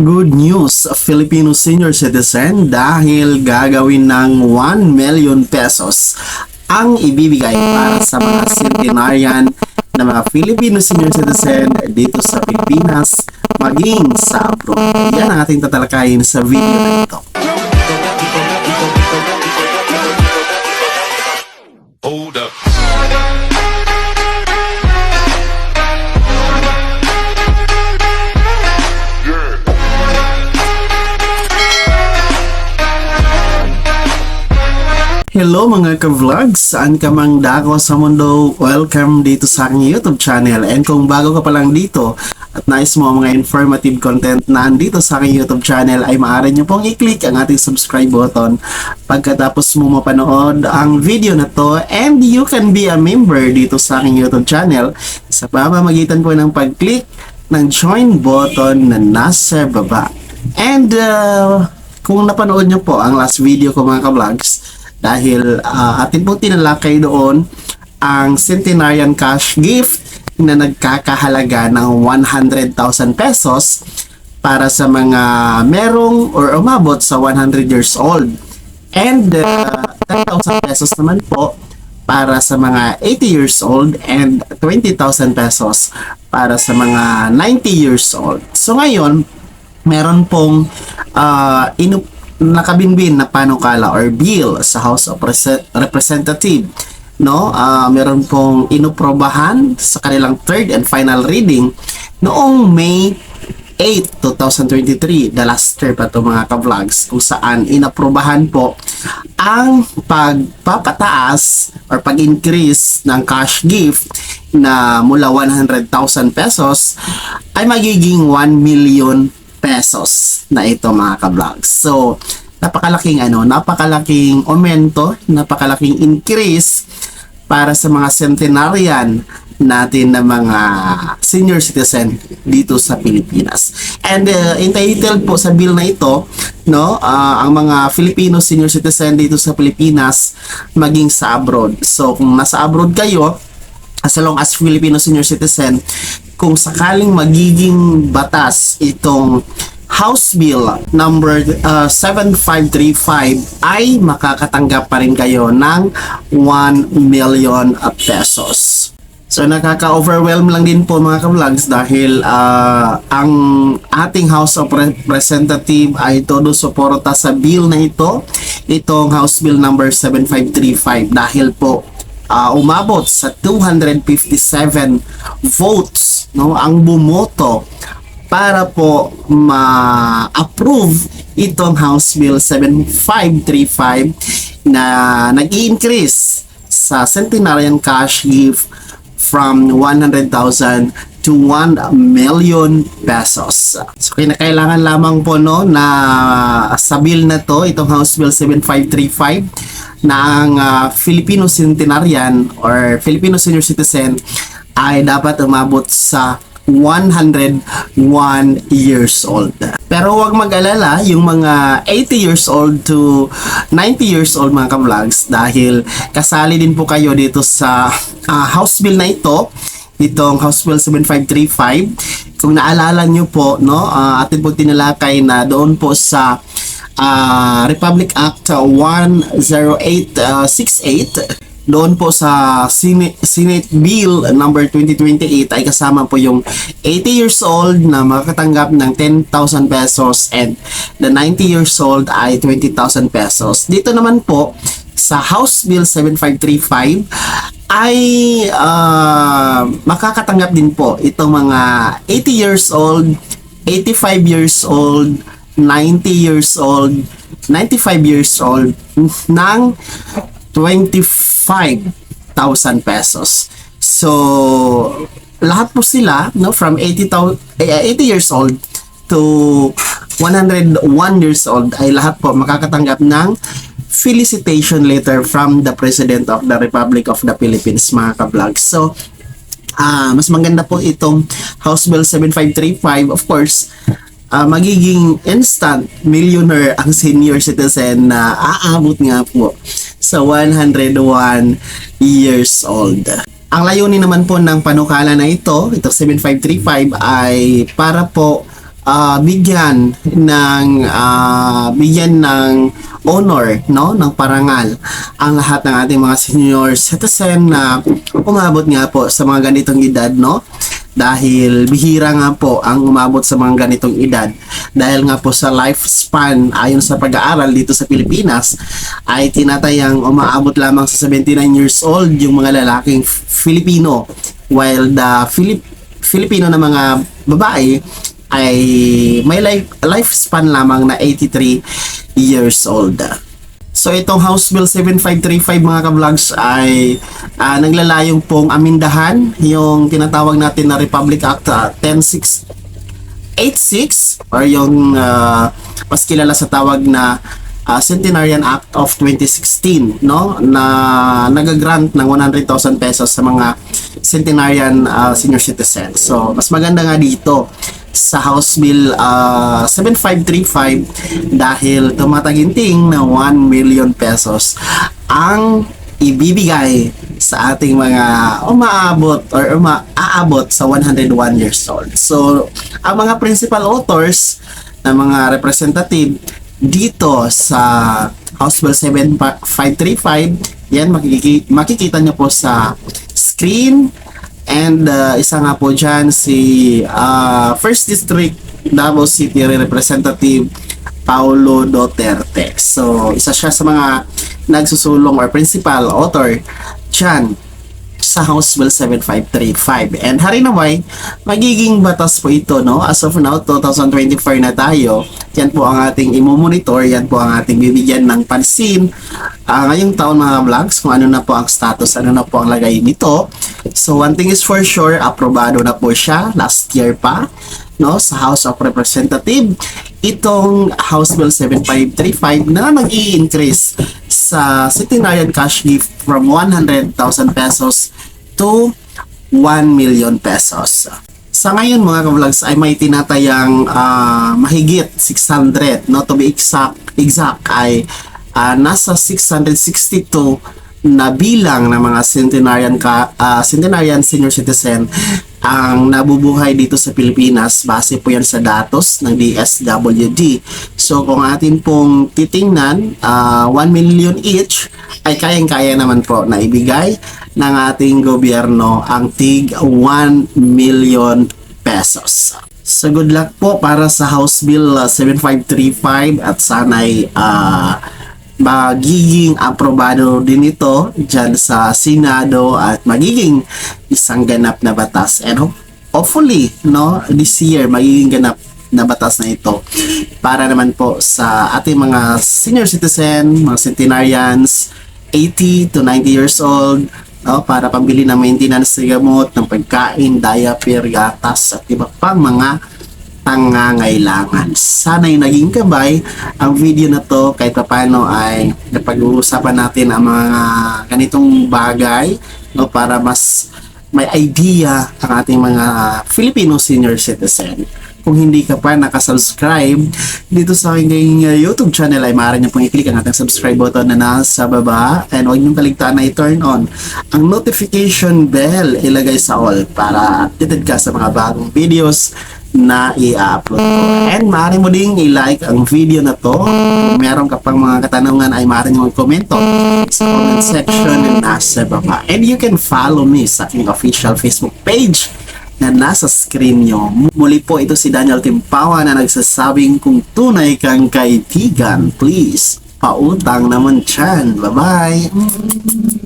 Good news, Filipino senior citizen dahil gagawin ng 1 million pesos ang ibibigay para sa mga centenarian na mga Filipino senior citizen dito sa Pilipinas maging sa abroad. Yan ang ating tatalakayin sa video na ito. Hold up. Hello mga ka-vlogs! Saan ka mang dako sa mundo? Welcome dito sa aking YouTube channel. And kung bago ka pa lang dito at nais mo mga informative content na andito sa aking YouTube channel ay maaari nyo pong i-click ang ating subscribe button pagkatapos mo mapanood ang video na to, and you can be a member dito sa aking YouTube channel sa pamamagitan po ng pag-click ng join button na nasa baba. And kung napanood nyo po ang last video ko mga ka-vlogs, dahil atin po tinalakay doon ang centenarian cash gift na nagkakahalaga ng 100,000 pesos para sa mga merong or umabot sa 100 years old, and 10,000 pesos naman po para sa mga 80 years old, and 20,000 pesos para sa mga 90 years old. So ngayon meron pong nakabinbin na panukala or bill sa House of Representative, no? Meron pong inuprobahan sa kanilang third and final reading noong May 8, 2023, the last year pa ito mga ka-vlogs, kung saan inaprobahan po ang pagpapataas or pag-increase ng cash gift na mula 100,000 pesos ay magiging 1 million pesos na ito mga ka-vlogs. So, napakalaking aumento, napakalaking increase para sa mga centenarian natin na mga senior citizen dito sa Pilipinas. And entitled po sa bill na ito, no, ang mga Filipino senior citizen dito sa Pilipinas maging sa abroad. So, kung nasa abroad kayo, as long as Filipino senior citizen, kung sakaling magiging batas itong House Bill number 7535 ay makakatanggap pa rin kayo ng 1 million pesos. So nakaka-overwhelm lang din po mga ka-vlogs dahil ang ating House of Representative ay todo suporta sa bill na ito, itong House Bill number 7535, dahil po umabot sa 257 votes, no, ang bumoto para po ma-approve itong House Bill 7535 na nag-i-increase sa centenarian cash gift from 100,000 to 1 million pesos. So kinakailangan lamang po no na sa bill na to, itong House Bill 7535, na ang Filipino centenarian or Filipino senior citizen ay dapat umabot sa 101 years old. Pero huwag mag-alala yung mga 80 years old to 90 years old mga ka-vlogs, dahil kasali din po kayo dito sa House Bill na ito, itong House Bill 7535. Kung naalala nyo po, no, atin po tinalakay na doon po sa Republic Act 10868, doon po sa Senate Bill number 2028 ay kasama po yung 80 years old na makakatanggap ng 10,000 pesos, and the 90 years old ay 20,000 pesos. Dito naman po sa House Bill 7535 ay makakatanggap din po itong mga 80 years old, 85 years old, 90 years old, 95 years old ng 25,000 pesos. So, lahat po sila, no, from 80 years old to 101 years old ay lahat po makakatanggap ng felicitation letter from the President of the Republic of the Philippines mga ka-vlogs. So, mas maganda po itong House Bill 7535. Of course, magiging instant millionaire ang senior citizen na aabot nga po sa 101 years old. Ang layunin naman po ng panukala na ito, itong 7535, ay para po bigyan ng honor, no, ng parangal ang lahat ng ating mga senior citizen na umabot nga po sa mga ganitong edad, no, dahil bihira nga po ang umabot sa mga ganitong edad dahil nga po sa lifespan ayon sa pag-aaral dito sa Pilipinas ay tinatayang umaabot lamang sa 79 years old yung mga lalaking Filipino, while the Filipino na mga babae ay may lifespan lamang na 83 years old. So itong House Bill 7535 mga ka-vlogs ay naglalayong pong amindahan yung tinatawag natin na Republic Act 10686 or yung mas kilala sa tawag na Centenarian Act of 2016, no, na nagagrant ng 100,000 pesos sa mga centenarian senior citizens. So mas maganda nga dito sa House Bill 7535 dahil tumataginting na 1 million pesos ang ibibigay sa ating mga umaabot or aabot sa 101 years old. So ang mga principal authors na mga representative dito sa House Bill 7535, yan makikita nyo po sa screen. And isa nga po dyan si First District Davao City Representative Paulo Duterte. So isa siya sa mga nagsusulong or principal author dyan sa House Bill 7535. And harinaway, magiging batas po ito, no? As of now, 2024 na tayo. Yan po ang ating imomonitor, yan po ang ating bibigyan ng pansin ngayong taon mga vlogs, kung ano na po ang status, ano na po ang lagay nito. So one thing is for sure, aprobado na po siya last year pa, no, sa House of Representative. Itong House Bill 7535 na nag-i-increase sa centenarian cash gift from 100,000 pesos to 1 million pesos. Sa ngayon mga ka-vlogs ay may tinatayang mahigit 600, no, to be exact ay nasa 662 na bilang ng mga centenarian senior citizen ang nabubuhay dito sa Pilipinas. Base po yan sa datos ng DSWD. So kung atin pong titingnan, 1 million each ay kayang-kaya naman po na ibigay ng ating gobyerno ang tig 1 million pesos. So good luck po para sa House Bill 7535 at sana'y magiging aprobado din ito dyan sa Senado at magiging isang ganap na batas. And hopefully, no, this year magiging ganap na batas na ito para naman po sa ating mga senior citizen, mga centenarians, 80 to 90 years old, no, para pambili ng maintenance ng gamot, ng pagkain, diaper, gatas at iba pang mga pangangailangan. Sana'y naging gabay ang video na to kahit paano ay napag-uusapan natin ang mga ganitong bagay, no, para mas may idea ang ating mga Filipino senior citizen. Kung hindi ka pa nakasubscribe dito sa aking YouTube channel ay maaari niyo pong i-click ang ating subscribe button na nasa baba, and huwag niyong kaligtaan na i-turn on ang notification bell, ilagay sa all para updated ka sa mga bagong videos na i-upload ko. And maaari mo ding i-like ang video na to. Kung meron ka pang mga katanungan ay maaari mo i-komento sa comment section na nasa baba. And you can follow me sa aking official Facebook page na nasa screen nyo. Muli po, ito si Daniel Timpawa na nagsasabing kung tunay kang kaibigan, please, pautang naman dyan. Bye-bye!